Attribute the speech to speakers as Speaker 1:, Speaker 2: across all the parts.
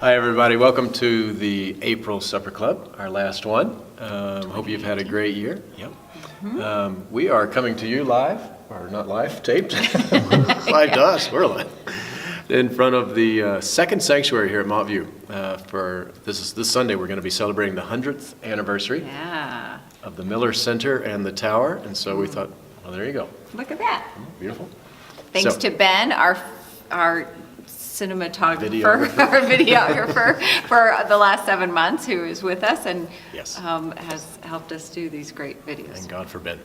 Speaker 1: Hi, everybody. Welcome to the April Supper Club, our last one. Hope you've had a great year. Yep. We are coming to you live, or not live, taped. Live to us, we're live. In front of the second sanctuary here at Montview. This Sunday, we're going to be celebrating the 100th anniversary of the Miller Center and the Tower. And so we thought, well, there you go.
Speaker 2: Look at that.
Speaker 1: Beautiful.
Speaker 2: Thanks to Ben, our cinematographer, our videographer for the last 7 months, who is with us and has helped us do these great videos.
Speaker 1: Thank God for Ben.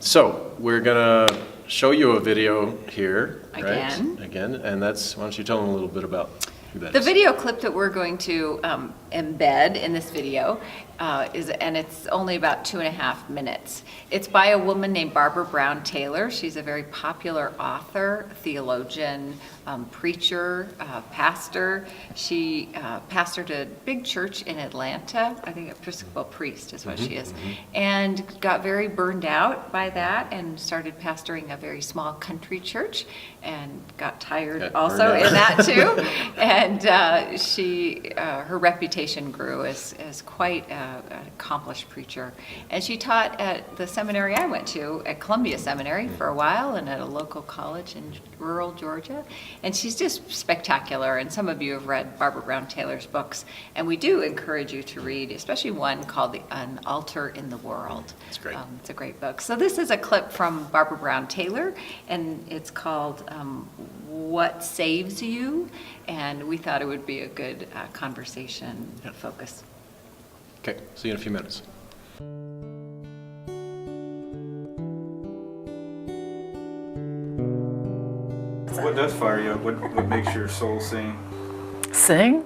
Speaker 1: So we're going to show you a video here.
Speaker 2: Again.
Speaker 1: Right? Again. And that's, why don't you tell them a little bit about who that is.
Speaker 2: The video clip that we're going to embed in this video and it's only about 2.5 minutes. It's by a woman named Barbara Brown Taylor. She's a very popular author, theologian, preacher, pastor. She pastored a big church in Atlanta. I think Episcopal priest is what she is. And got very burned out by that and started pastoring a very small country church and got tired also in that too. And her reputation grew as quite an accomplished preacher. And she taught at the seminary I went to, at Columbia Seminary for a while, and at a local college in rural Georgia. And she's just spectacular. And some of you have read Barbara Brown Taylor's books. And we do encourage you to read, especially one called An Altar in the World.
Speaker 1: It's great.
Speaker 2: It's a great book. So this is a clip from Barbara Brown Taylor, and it's called What Saves You? And we thought it would be a good conversation focus.
Speaker 1: Okay, see you in a few minutes.
Speaker 3: What does fire you up? What makes your soul sing?
Speaker 4: Sing?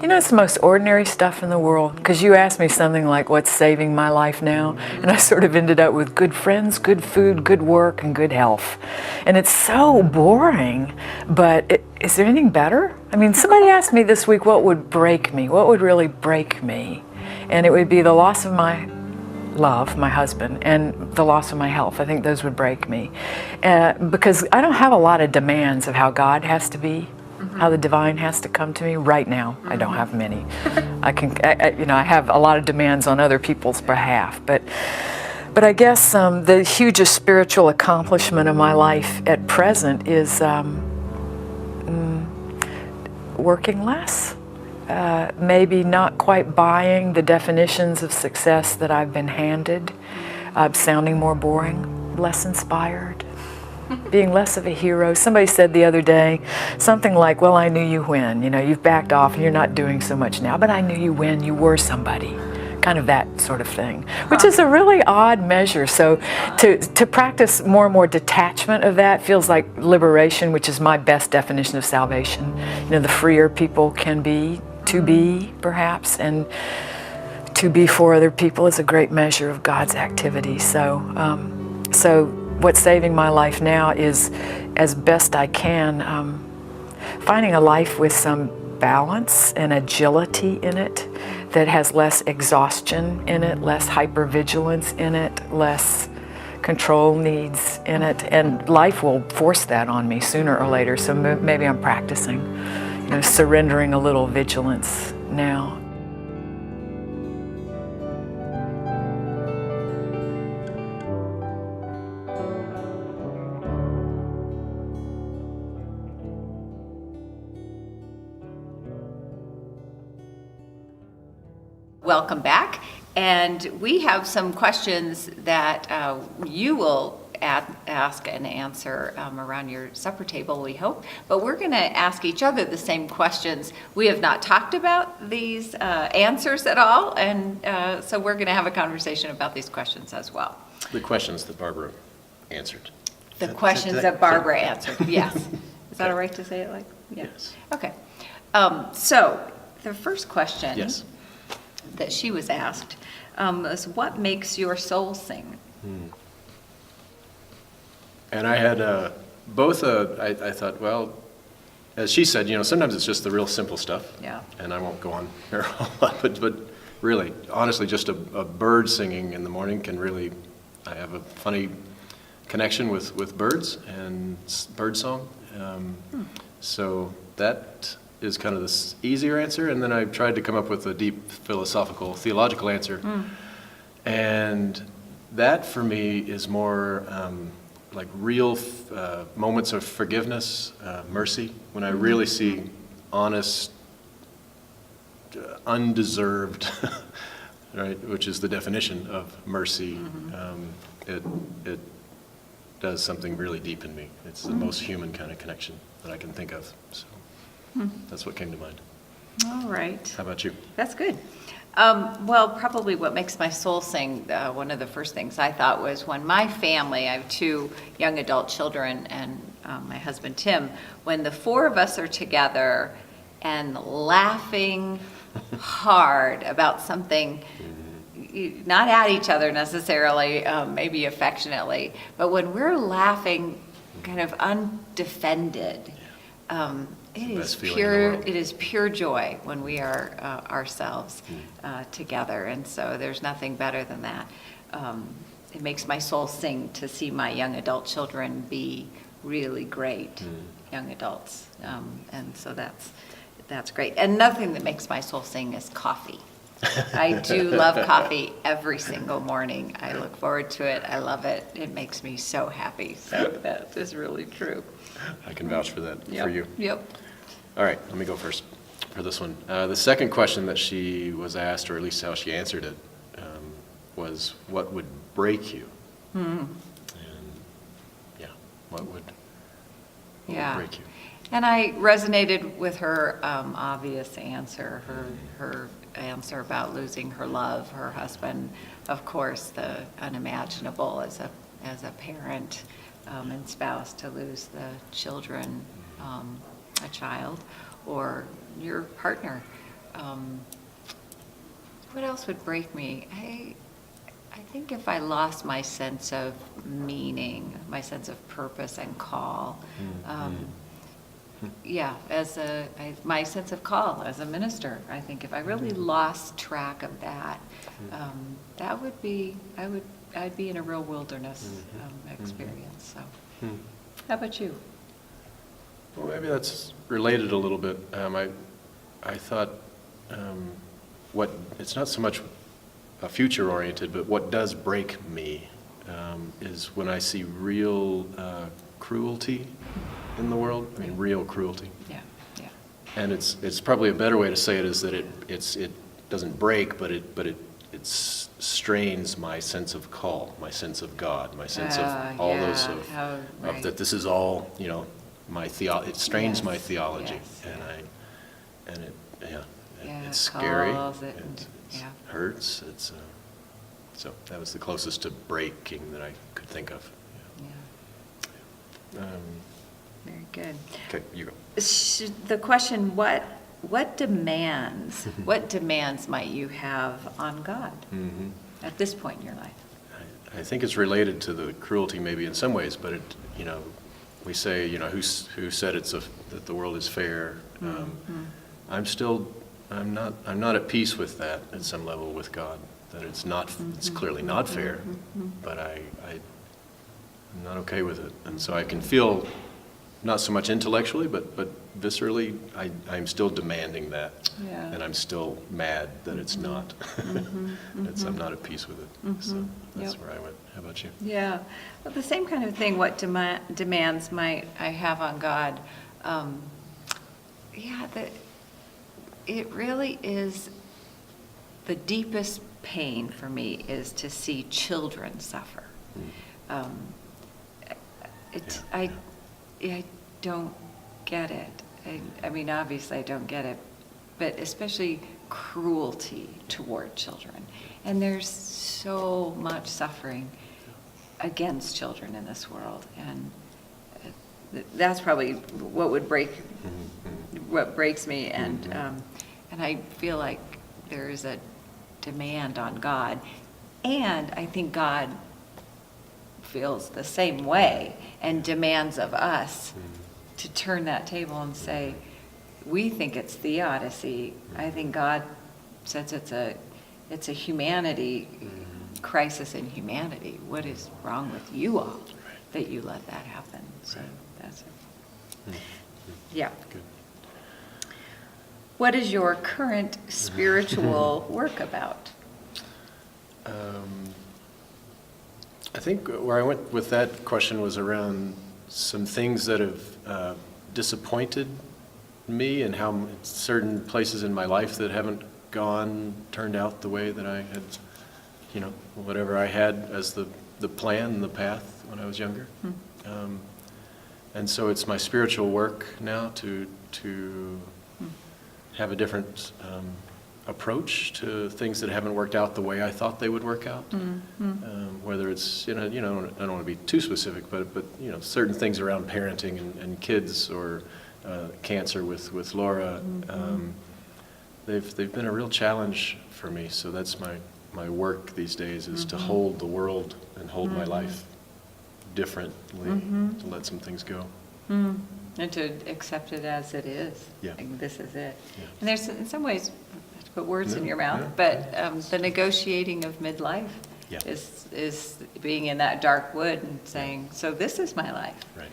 Speaker 4: You know, it's the most ordinary stuff in the world, because you asked me something like, what's saving my life now? And I sort of ended up with good friends, good food, good work, and good health. And it's so boring, but is there anything better? I mean, somebody asked me this week, what would break me? What would really break me? And it would be the loss of my love, my husband, and the loss of my health. I think those would break me. Because I don't have a lot of demands of how God has to be, how the divine has to come to me right now. I don't have many. I have a lot of demands on other people's behalf, but I guess the hugest spiritual accomplishment of my life at present is working less. Maybe not quite buying the definitions of success that I've been handed, sounding more boring, less inspired, being less of a hero. Somebody said the other day something like, well, I knew you when, you've backed off and you're not doing so much now, but I knew you when you were somebody. Kind of that sort of thing, which is a really odd measure. So to practice more and more detachment of that feels like liberation, which is my best definition of salvation. The freer people can be, to be perhaps, and to be for other people is a great measure of God's activity. So what's saving my life now is, as best I can, finding a life with some balance and agility in it, that has less exhaustion in it, less hypervigilance in it, less control needs in it, and life will force that on me sooner or later. So maybe I'm practicing, surrendering a little vigilance now.
Speaker 2: Welcome back. And we have some questions that you will ask and answer around your supper table, we hope. But we're going to ask each other the same questions. We have not talked about these answers at all, and so we're going to have a conversation about these questions as well.
Speaker 1: The questions that Barbara answered.
Speaker 2: The questions that Barbara answered, yes. Is that all right to say it like? Yeah.
Speaker 1: Yes.
Speaker 2: Okay. So the first question that she was asked is, what makes your soul sing?
Speaker 1: And I had both I thought, well, as she said, sometimes it's just the real simple stuff.
Speaker 2: Yeah.
Speaker 1: And I won't go on here a whole lot, but really, honestly, just a bird singing in the morning can really, I have a funny connection with birds and bird song. So that is kind of this easier answer, and then I tried to come up with a deep philosophical, theological answer. And that for me is more like real moments of forgiveness, mercy, when I really see honest, undeserved, right, which is the definition of mercy. It does something really deep in me. It's the most human kind of connection that I can think of. So that's what came to mind.
Speaker 2: All right.
Speaker 1: How about you?
Speaker 2: That's good. Well, probably what makes my soul sing, one of the first things I thought was when my family, I have 2 young adult children and my husband Tim, when the 4 of us are together and laughing hard about something, not at each other necessarily, maybe affectionately, but when we're laughing kind of undefended, it is
Speaker 1: best feeling in the
Speaker 2: pure.
Speaker 1: world.
Speaker 2: It is pure joy when we are ourselves together, and so there's nothing better than that. It makes my soul sing to see my young adult children be really great young adults, and so that's great. And nothing that makes my soul sing is coffee. I do love coffee every single morning. I look forward to it. I love it. It makes me so happy. So that is really true.
Speaker 1: I can vouch for that, for you.
Speaker 2: Yep.
Speaker 1: All right, let me go first for this one. The second question that she was asked, or at least how she answered it, was what would break you? And yeah, what would break you?
Speaker 2: And I resonated with her obvious answer, her answer about losing her love, her husband, of course, the unimaginable as a parent and spouse to lose the children, a child, or your partner. What else would break me? I think if I lost my sense of meaning, my sense of purpose and call, yeah, my sense of call as a minister, I think if I really lost track of that, that would be, I'd be in a real wilderness experience, so. How about you?
Speaker 1: Well, maybe that's related a little bit. I thought it's not so much a future-oriented, but what does break me is when I see real cruelty in the world. I mean, real cruelty.
Speaker 2: Yeah.
Speaker 1: And it's probably a better way to say it is that it doesn't break, but it strains my sense of call, my sense of God, my sense of all those of that this is all, it strains my theology, and it's scary, it hurts, so that was the closest to breaking that I could think of.
Speaker 2: Very good.
Speaker 1: Okay, you go.
Speaker 2: The question, what demands might you have on God at this point in your life?
Speaker 1: I think it's related to the cruelty maybe in some ways, but we say, who said that the world is fair. I'm not at peace with that at some level with God, that it's clearly not fair, but I'm not okay with it. And so I can feel, not so much intellectually, but viscerally, I'm still demanding that.
Speaker 2: Yeah.
Speaker 1: And I'm still mad that it's not. I'm not at peace with it. So that's where I went. How about you?
Speaker 2: Yeah, well, the same kind of thing, what demands might I have on God? It really is, the deepest pain for me is to see children suffer. I don't get it. I mean, obviously I don't get it, but especially cruelty toward children. And there's so much suffering against children in this world, and that's probably what breaks me, and I feel like there is a demand on God, and I think God feels the same way and demands of us to turn that table and say, we think it's theodicy. I think God says it's a humanity crisis in humanity. What is wrong with you all that you let that happen? So that's it. Yeah.
Speaker 1: Good.
Speaker 2: What is your current spiritual work about?
Speaker 1: I think where I went with that question was around some things that have disappointed me and how certain places in my life that haven't turned out the way that I had, whatever I had as the plan and the path when I was younger. And so it's my spiritual work now to have a different approach to things that haven't worked out the way I thought they would work out. Whether it's, I don't want to be too specific, but certain things around parenting and kids or cancer with Laura, they've been a real challenge for me. So that's my work these days is to hold the world and hold my life differently, to let some things go.
Speaker 2: And to accept it as it is.
Speaker 1: Yeah.
Speaker 2: Like, this is it.
Speaker 1: Yeah.
Speaker 2: And there's, in some ways, not to put words in
Speaker 1: No,
Speaker 2: your mouth,
Speaker 1: yeah.
Speaker 2: but the negotiating of midlife
Speaker 1: Yeah.
Speaker 2: is being in that dark wood and saying, so this is my life.
Speaker 1: Right.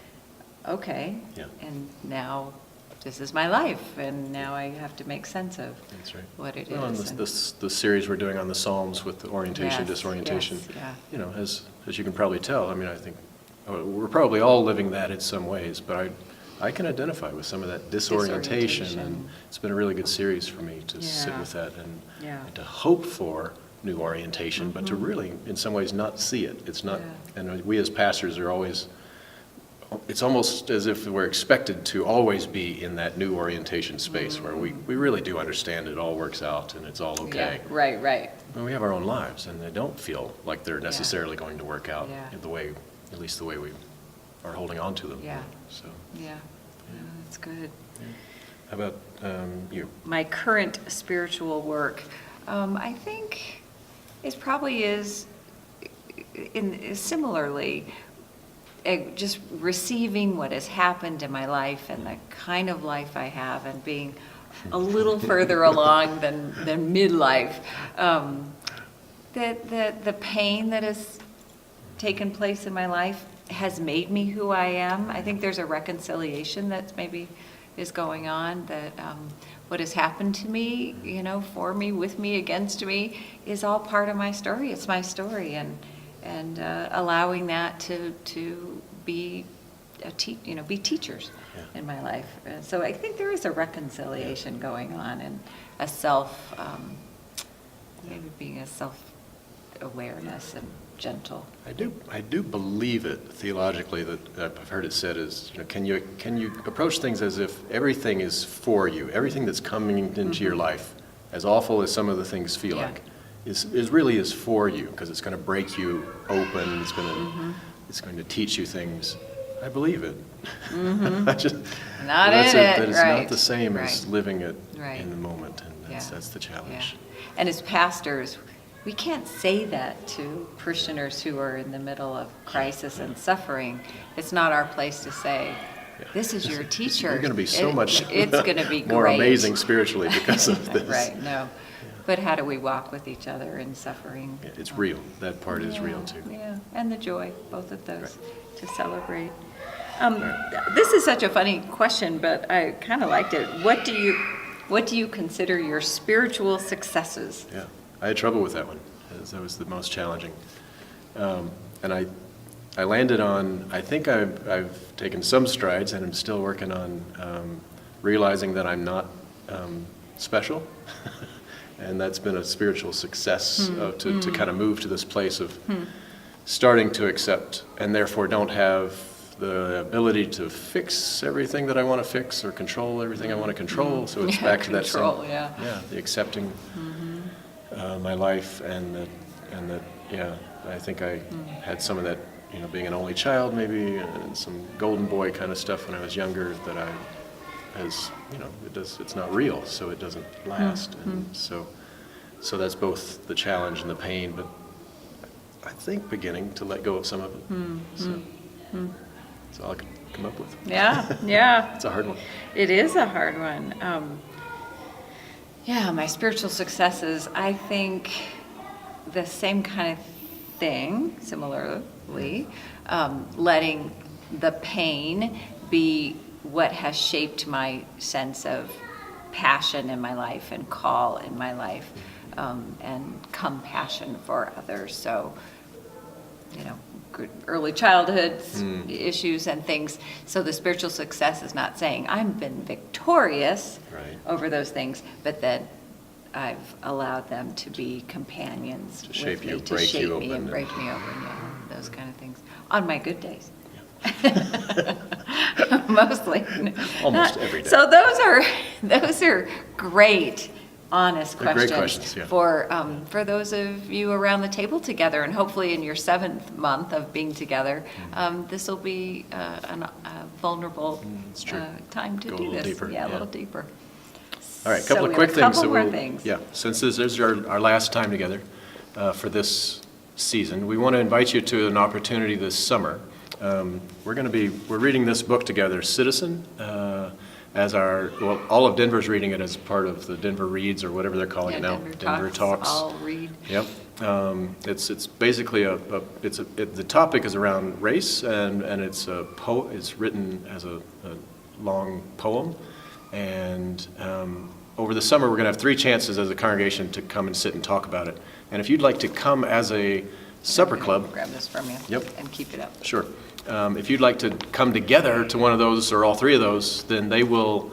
Speaker 2: Okay.
Speaker 1: Yeah.
Speaker 2: And now this is my life, and now I have to make sense of
Speaker 1: That's right.
Speaker 2: what it
Speaker 1: Well, and
Speaker 2: is.
Speaker 1: the series we're doing on the Psalms with the orientation,
Speaker 2: Yes,
Speaker 1: disorientation,
Speaker 2: yes, yeah.
Speaker 1: As you can probably tell, I think we're probably all living that in some ways, but I can identify with some of that disorientation, and
Speaker 2: Disorientation.
Speaker 1: it's been a really good series for me to sit
Speaker 2: Yeah.
Speaker 1: with that and
Speaker 2: Yeah.
Speaker 1: to hope for new orientation, but to really, in some ways, not see it. It's not,
Speaker 2: Yeah.
Speaker 1: and we as pastors are always, it's almost as if we're expected to always be in that new orientation space where we really do understand it all works out and it's all okay.
Speaker 2: Yeah, right.
Speaker 1: And we have our own lives, and they don't feel like they're necessarily going to work out
Speaker 2: Yeah.
Speaker 1: in the way, at least the way we are holding on to them.
Speaker 2: Yeah.
Speaker 1: So,
Speaker 2: Yeah, that's good.
Speaker 1: how about you?
Speaker 2: My current spiritual work, I think it probably is similarly just receiving what has happened in my life and the kind of life I have, and being a little further along than midlife. The pain that has taken place in my life has made me who I am. I think there's a reconciliation that maybe is going on, that what has happened to me, for me, with me, against me, is all part of my story. It's my story, and allowing that to be be teachers
Speaker 1: Yeah.
Speaker 2: in my life. So I think there is a reconciliation going on, and a maybe being a self-awareness and gentle.
Speaker 1: I do believe it theologically that I've heard it said is, can you approach things as if everything is for you, everything that's coming into your life, as awful as some of the things feel
Speaker 2: Yeah.
Speaker 1: like, is really is for you, because it's going to break you open, it's going to teach you things. I believe it. I just,
Speaker 2: Not
Speaker 1: that's
Speaker 2: in it,
Speaker 1: that it's
Speaker 2: right,
Speaker 1: not the same as
Speaker 2: right.
Speaker 1: living it
Speaker 2: Right.
Speaker 1: in the moment, and
Speaker 2: Yeah.
Speaker 1: that's the challenge.
Speaker 2: Yeah. And as pastors, we can't say that to parishioners who are in the middle of crisis and suffering. It's not our place to say, this is your teacher.
Speaker 1: You're going to be so much
Speaker 2: It's going to be
Speaker 1: more
Speaker 2: great.
Speaker 1: amazing spiritually because of this.
Speaker 2: Right, no. But how do we walk with each other in suffering?
Speaker 1: Yeah, it's real. That part is real
Speaker 2: Yeah,
Speaker 1: too.
Speaker 2: Yeah, and the joy, both of those,
Speaker 1: Right.
Speaker 2: to celebrate. This is such a funny question, but I kind of liked it. What do you consider your spiritual successes?
Speaker 1: Yeah, I had trouble with that one. That was the most challenging. And I landed on, I think I've taken some strides, and I'm still working on realizing that I'm not special. And that's been a spiritual success to kind of move to this place of starting to accept, and therefore don't have the ability to fix everything that I want to fix or control everything I want to control. So it's
Speaker 2: Yeah,
Speaker 1: back to that
Speaker 2: control,
Speaker 1: same,
Speaker 2: yeah.
Speaker 1: the accepting my life, and that I think I had some of that, being an only child maybe, and some golden boy kind of stuff when I was younger that it's not real, so it doesn't last. And so that's both the challenge and the pain, but I think beginning to let go of some of it. So that's all I can come up with.
Speaker 2: Yeah.
Speaker 1: It's a hard one.
Speaker 2: It is a hard one. My spiritual successes, I think the same kind of thing, similarly, letting the pain be what has shaped my sense of passion in my life and call in my life, and compassion for others. So, you know, good early childhood issues and things. So the spiritual success is not saying I've been victorious
Speaker 1: Right.
Speaker 2: over those things, but that I've allowed them to be companions
Speaker 1: To
Speaker 2: with
Speaker 1: shape
Speaker 2: me,
Speaker 1: you,
Speaker 2: to
Speaker 1: break
Speaker 2: shape
Speaker 1: you
Speaker 2: me
Speaker 1: open
Speaker 2: and
Speaker 1: and-
Speaker 2: break me open, yeah, those kind of things. On my good days. Mostly.
Speaker 1: Almost every day.
Speaker 2: So those are great, honest
Speaker 1: They're great
Speaker 2: questions
Speaker 1: questions, yeah.
Speaker 2: for those of you around the table together, and hopefully in your 7th month of being together, this will be a vulnerable
Speaker 1: It's true.
Speaker 2: time to
Speaker 1: Go a
Speaker 2: do
Speaker 1: little
Speaker 2: this.
Speaker 1: deeper,
Speaker 2: Yeah, a
Speaker 1: yeah.
Speaker 2: little deeper.
Speaker 1: All right, a
Speaker 2: So
Speaker 1: couple of
Speaker 2: we
Speaker 1: quick
Speaker 2: have a
Speaker 1: things.
Speaker 2: couple
Speaker 1: that
Speaker 2: more
Speaker 1: we'll-
Speaker 2: things.
Speaker 1: Yeah, since this is our last time together for this season, we want to invite you to an opportunity this summer. We're reading this book together, Citizen, all of Denver's reading it as part of the Denver Reads or whatever they're calling
Speaker 2: Yeah,
Speaker 1: it now.
Speaker 2: Denver Talks, I'll read.
Speaker 1: Yep. It's basically the topic is around race, and it's written as a long poem. And over the summer, we're going to have 3 chances as a congregation to come and sit and talk about it. And if you'd like to come as a supper club,
Speaker 2: Grab this from you.
Speaker 1: Yep.
Speaker 2: And keep it up.
Speaker 1: sure. If you'd like to come together to one of those or all 3 of those, then they will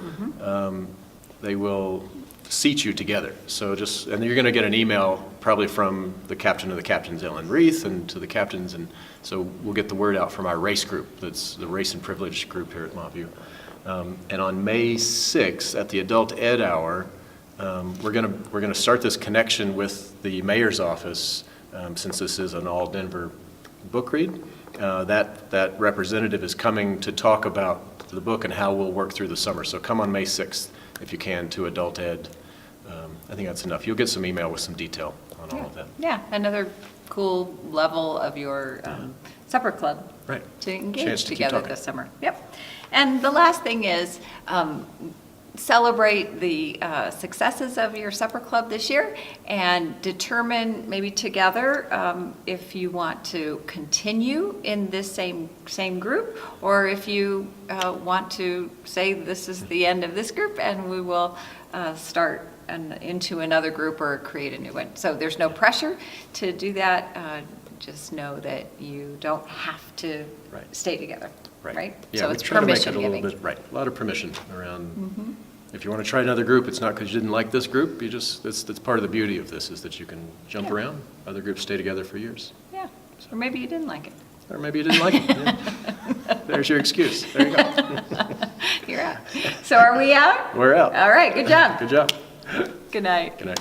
Speaker 1: seat you together. So and you're going to get an email probably from the captain of the captains, Ellen Reith, and to the captains, and so we'll get the word out from our race group. That's the Race and Privilege group here at Montview. And on May 6th at the Adult Ed Hour, we're going to start this connection with the mayor's office, since this is an all Denver book read. That representative is coming to talk about the book and how we'll work through the summer. So come on May 6th, if you can, to Adult Ed. I think that's enough. You'll get some email with some detail on all of that.
Speaker 2: Yeah, another cool level of your supper club.
Speaker 1: Right.
Speaker 2: To
Speaker 1: Chance
Speaker 2: engage
Speaker 1: to keep
Speaker 2: together
Speaker 1: talking.
Speaker 2: this summer. Yep. And the last thing is, celebrate the successes of your supper club this year and determine maybe together if you want to continue in this same group, or if you want to say this is the end of this group and we will start into another group or create a new one. So there's no pressure to do that. Just know that you don't have to
Speaker 1: Right.
Speaker 2: stay together, right?
Speaker 1: Yeah,
Speaker 2: So
Speaker 1: we
Speaker 2: it's
Speaker 1: try to make it
Speaker 2: permission
Speaker 1: a little
Speaker 2: giving.
Speaker 1: bit, right, a lot of permission around, if you want to try another group, it's not because you didn't like this group, that's part of the beauty of this, is that you can jump
Speaker 2: Yeah.
Speaker 1: around. Other groups stay together for years.
Speaker 2: Yeah, or maybe you didn't like it.
Speaker 1: Or maybe you didn't like it. Yeah. There's your excuse. There you go.
Speaker 2: You're out. So are we out?
Speaker 1: We're out.
Speaker 2: All right, good job.
Speaker 1: Good job.
Speaker 2: Good night.
Speaker 1: Good night.